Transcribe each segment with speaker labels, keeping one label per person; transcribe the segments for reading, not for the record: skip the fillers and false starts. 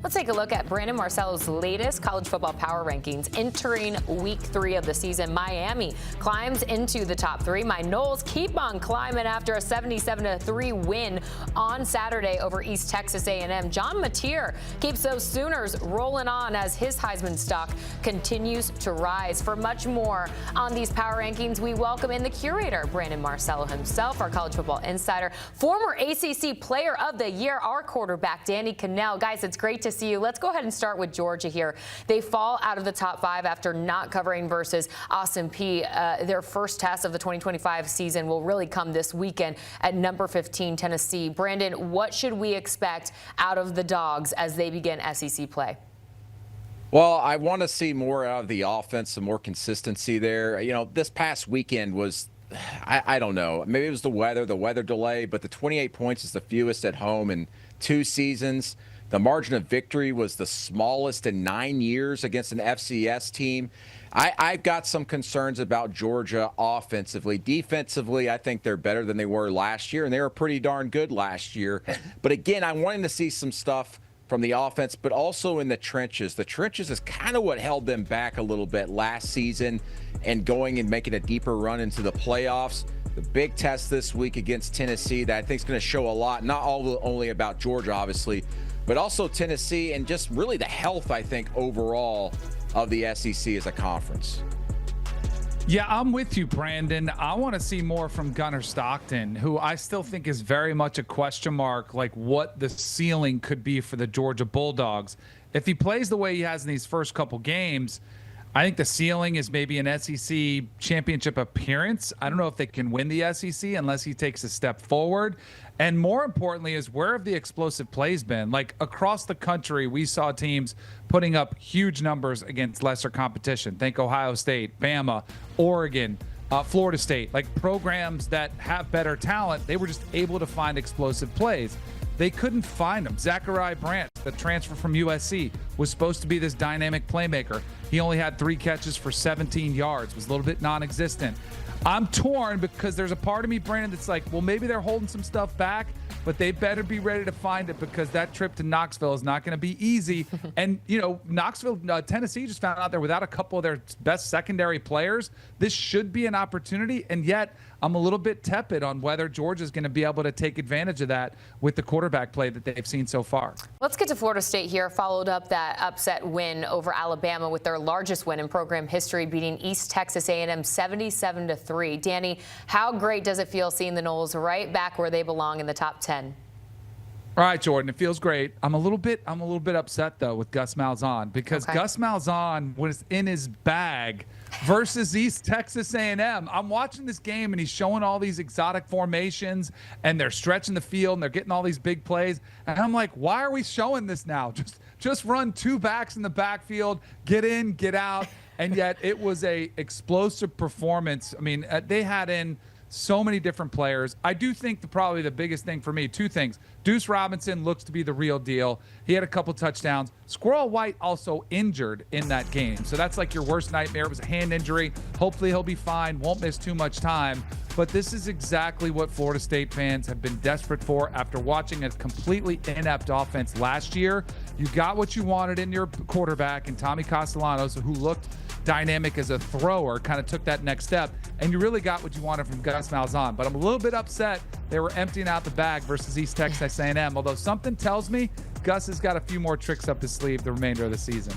Speaker 1: Let's take a look at Brandon Marcello's latest college football power rankings entering week 3 of the season. Miami climbs into the top 3. My Noles keep on climbing after a 77-3 win on Saturday over East Texas A&M. John Mateer keeps those Sooners rolling on as his Heisman stock continues to rise. For much more on these power rankings, we welcome in the curator, Brandon Marcello himself, our college football insider, former ACC Player of the Year, our quarterback, Danny Kanell. Guys, it's great to see you. Let's go ahead and start with Georgia here. They fall out of the top 5 after not covering versus Austin Peay. Their first test of the 2025 season will really come this weekend at number 15, Tennessee. Brandon, what should we expect out of the Dogs as they begin SEC play?
Speaker 2: Well, I want to see more out of the offense, some more consistency there. You know, this past weekend was, I don't know, maybe it was the weather delay, but the 28 points is the fewest at home in 2 seasons. The margin of victory was the smallest in 9 years against an FCS team. I've got some concerns about Georgia offensively. Defensively, I think they're better than they were last year, and they were pretty darn good last year. But again, I'm wanting to see some stuff from the offense, but also in the trenches. The trenches is kind of what held them back a little bit last season and going and making a deeper run into the playoffs. The big test this week against Tennessee that I think is going to show a lot, not only about Georgia, obviously, but also Tennessee and just really the health, I think, overall of the SEC as a conference.
Speaker 3: Yeah, I'm with you, Brandon. I want to see more from Gunnar Stockton, who I still think is very much a question mark, like what the ceiling could be for the Georgia Bulldogs. If he plays the way he has in these first couple games, I think the ceiling is maybe an SEC championship appearance. I don't know if they can win the SEC unless he takes a step forward. And more importantly is, where have the explosive plays been? Like across the country, we saw teams putting up huge numbers against lesser competition. Think Ohio State, Bama, Oregon, Florida State, like programs that have better talent. They were just able to find explosive plays. They couldn't find them. Zachariah Brandt, the transfer from USC, was supposed to be this dynamic playmaker. He only had 3 catches for 17 yards, was a little bit non-existent. I'm torn because there's a part of me, Brandon, that's like, well, maybe they're holding some stuff back, but they better be ready to find it because that trip to Knoxville is not going to be easy. And, you know, Knoxville, Tennessee just found out they're without a couple of their best secondary players. This should be an opportunity, and yet I'm a little bit tepid on whether Georgia's going to be able to take advantage of that with the quarterback play that they've seen so far.
Speaker 1: Let's get to Florida State here. Followed up that upset win over Alabama with their largest win in program history, beating East Texas A&M 77-3. Danny, how great does it feel seeing the Noles right back where they belong in the top 10?
Speaker 3: All right, Jordan, it feels great. I'm a little bit upset though with Gus Malzahn because Gus Malzahn was in his bag versus East Texas A&M. I'm watching this game and he's showing all these exotic formations and they're stretching the field and they're getting all these big plays. And I'm like, why are we showing this now? Just run 2 backs in the backfield, get in, get out. And yet it was a explosive performance. I mean, they had in so many different players. I do think probably the biggest thing for me, 2 things. Deuce Robinson looks to be the real deal. He had a couple touchdowns. Squirrel White also injured in that game. So that's like your worst nightmare. It was a hand injury. Hopefully he'll be fine, won't miss too much time. But this is exactly what Florida State fans have been desperate for after watching a completely inept offense last year. You got what you wanted in your quarterback and Tommy Castellanos, who looked dynamic as a thrower, kind of took that next step, and you really got what you wanted from Gus Malzahn. But I'm a little bit upset they were emptying out the bag versus East Texas A&M, although something tells me Gus has got a few more tricks up his sleeve the remainder of the season.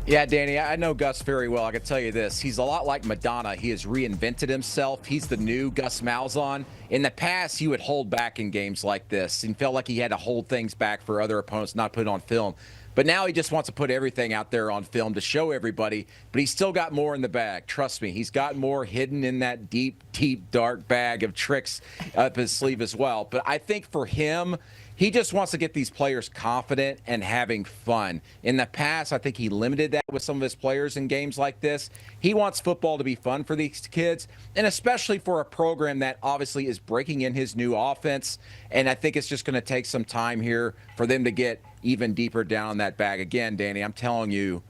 Speaker 2: Yeah, Danny, I know Gus very well. I can tell you this. He's a lot like Madonna. He has reinvented himself. He's the new Gus Malzahn. In the past, he would hold back in games like this and felt like he had to hold things back for other opponents, not put it on film. But now he just wants to put everything out there on film to show everybody. But he's still got more in the bag. Trust me, he's got more hidden in that deep, deep, dark bag of tricks up his sleeve as well. But I think for him, he just wants to get these players confident and having fun. In the past, I think he limited that with some of his players in games like this. He wants football to be fun for these kids, and especially for a program that obviously is breaking in his new offense. And I think it's just going to take some time here for them to get even deeper down that bag. Again, Danny, I'm telling you,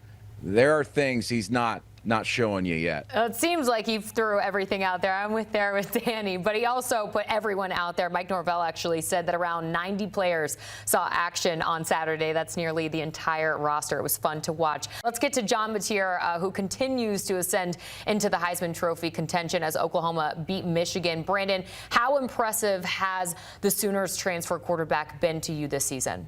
Speaker 2: there are things he's not not showing you yet.
Speaker 1: It seems like he threw everything out there. I'm with Danny, but he also put everyone out there. Mike Norvell actually said that around 90 players saw action on Saturday. That's nearly the entire roster. It was fun to watch. Let's get to John Mateer, who continues to ascend into the Heisman Trophy contention as Oklahoma beat Michigan. Brandon, how impressive has the Sooners transfer quarterback been to you this season?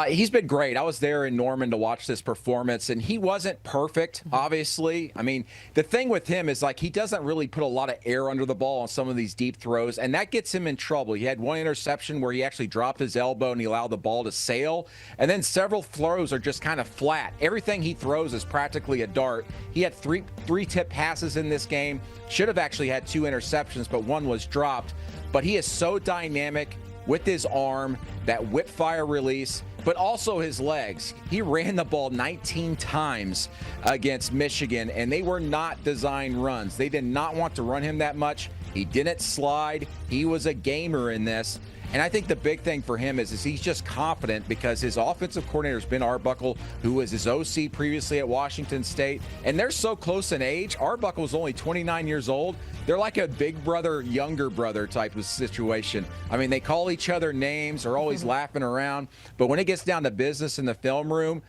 Speaker 2: He's been great. I was there in Norman to watch this performance, and he wasn't perfect, obviously. I mean, the thing with him is, like, he doesn't really put a lot of air under the ball on some of these deep throws, and that gets him in trouble. He had one interception where he actually dropped his elbow and he allowed the ball to sail, and then several throws are just kind of flat. Everything he throws is practically a dart. He had three tip passes in this game. Should have actually had 2 interceptions, but one was dropped. But he is so dynamic with his arm, that whip fire release, but also his legs. He ran the ball 19 times against Michigan, and they were not designed runs. They did not want to run him that much. He didn't slide. He was a gamer in this. And I think the big thing for him is he's just confident because his offensive coordinator has been Arbuckle, who was his OC previously at Washington State. And they're so close in age. Arbuckle is only 29 years old. They're like a big brother, younger brother type of situation. I mean, they call each other names, are always laughing around. But when it gets down to business in the film room,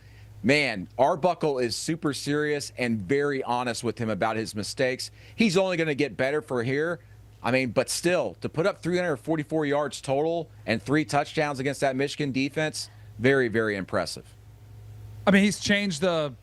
Speaker 2: man, Arbuckle is super serious and very honest with him about his mistakes. He's only going to get better for here. I mean, but still, to put up 344 yards total and 3 touchdowns against that Michigan defense, very, very impressive.
Speaker 3: I mean, he's changed the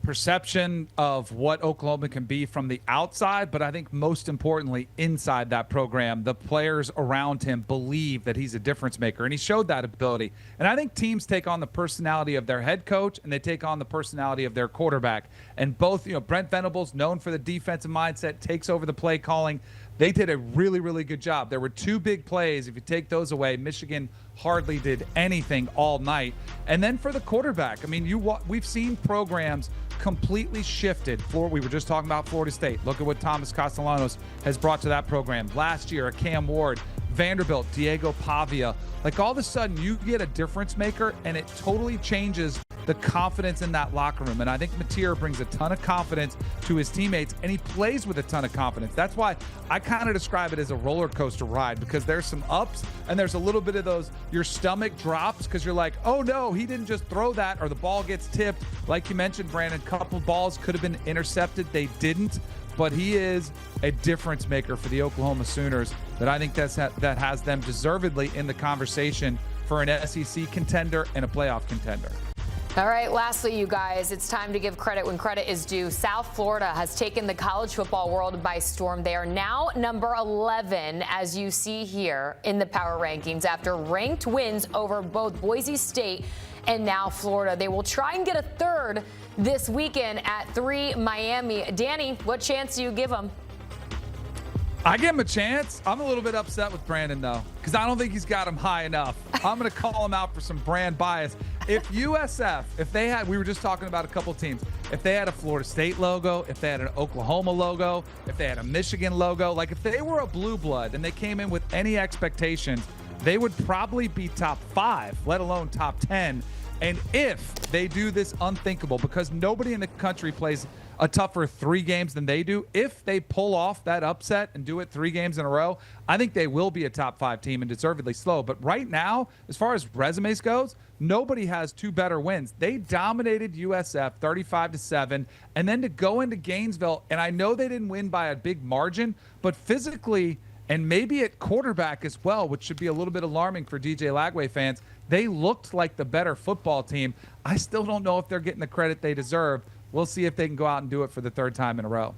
Speaker 3: perception of what Oklahoma can be from the outside, but I think most importantly, inside that program, the players around him believe that he's a difference maker, and he showed that ability. And I think teams take on the personality of their head coach, and they take on the personality of their quarterback. And both, Brent Venables, known for the defensive mindset, takes over the play calling. They did a really, really good job. There were 2 big plays. If you take those away, Michigan hardly did anything all night. And then for the quarterback, I mean, we've seen programs completely shifted. We were just talking about Florida State. Look at what Thomas Castellanos has brought to that program. Last year, a Cam Ward, Vanderbilt, Diego Pavia. Like, all of a sudden, you get a difference maker, and it totally changes the confidence in that locker room. And I think Mateer brings a ton of confidence to his teammates, and he plays with a ton of confidence. That's why I kind of describe it as a roller coaster ride, because there's some ups and there's a little bit of those, your stomach drops because you're like, oh no, he didn't just throw that, or the ball gets tipped. Like you mentioned, Brandon, a couple balls could have been intercepted. They didn't. But he is a difference maker for the Oklahoma Sooners that I think that has them deservedly in the conversation for an SEC contender and a playoff contender.
Speaker 1: All right, lastly, you guys, it's time to give credit when credit is due. South Florida has taken the college football world by storm. They are now number 11, as you see here in the power rankings, after ranked wins over both Boise State and now Florida. They will try and get a third this weekend at 3 Miami. Danny, what chance do you give them?
Speaker 3: I give him a chance. I'm a little bit upset with Brandon, though, because I don't think he's got him high enough. I'm going to call him out for some brand bias. If USF, we were just talking about a couple teams, if they had a Florida State logo, if they had an Oklahoma logo, if they had a Michigan logo, like if they were a blue blood and they came in with any expectations, they would probably be top 5, let alone top 10. And if they do this unthinkable, because nobody in the country plays a tougher 3 games than they do, if they pull off that upset and do it 3 games in a row, I think they will be a top 5 team and deservedly slow. But right now, as far as resumes goes, nobody has 2 better wins. They dominated USF 35-7, and then to go into Gainesville, and I know they didn't win by a big margin, but physically and maybe at quarterback as well, which should be a little bit alarming for DJ Lagway fans, they looked like the better football team. I still don't know if they're getting the credit they deserve. We'll see if they can go out and do it for the 3rd time in a row.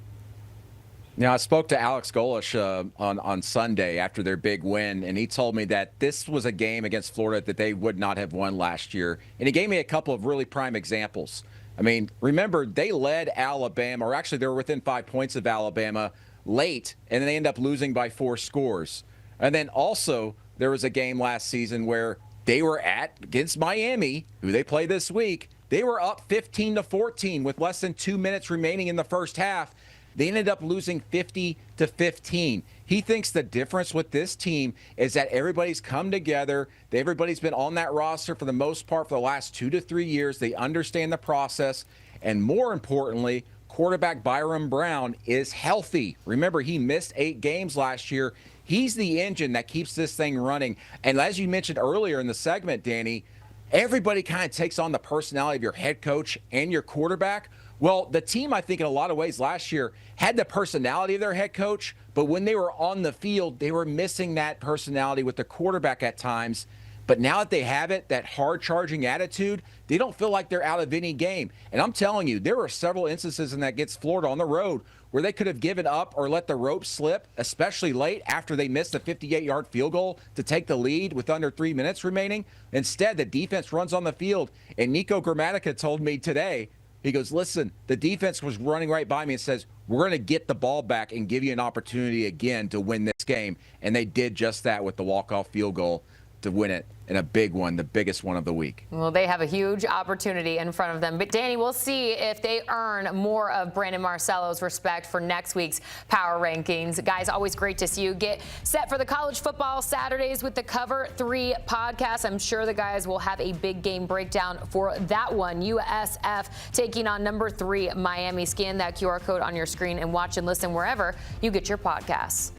Speaker 2: Now, I spoke to Alex Golish on Sunday after their big win, and he told me that this was a game against Florida that they would not have won last year. And he gave me a couple of really prime examples. I mean, remember, they led Alabama, or actually they were within 5 points of Alabama late, and then they end up losing by 4 scores. And then also there was a game last season where they were against Miami, who they play this week. They were up 15-14 with less than 2 minutes remaining in the first half. They ended up losing 50-15. He thinks the difference with this team is that everybody's come together. Everybody's been on that roster for the most part for the last 2 to 3 years. They understand the process. And more importantly, quarterback Byron Brown is healthy. Remember, he missed 8 games last year. He's the engine that keeps this thing running. And as you mentioned earlier in the segment, Danny, everybody kind of takes on the personality of your head coach and your quarterback. Well, the team, I think, in a lot of ways last year had the personality of their head coach, but when they were on the field, they were missing that personality with the quarterback at times. But now that they have it, that hard-charging attitude, they don't feel like they're out of any game. And I'm telling you, there were several instances in that against Florida on the road where they could have given up or let the rope slip, especially late after they missed a 58-yard field goal to take the lead with under 3 minutes remaining. Instead, the defense runs on the field. And Nico Gramatica told me today, he goes, listen, the defense was running right by me and says, we're going to get the ball back and give you an opportunity again to win this game. And they did just that with the walk-off field goal to win it, in a big one, the biggest one of the week.
Speaker 1: Well, they have a huge opportunity in front of them. But, Danny, we'll see if they earn more of Brandon Marcello's respect for next week's power rankings. Guys, always great to see you. Get set for the college football Saturdays with the Cover 3 podcast. I'm sure the guys will have a big game breakdown for that one. USF taking on number 3 Miami. Scan that QR code on your screen and watch and listen wherever you get your podcasts.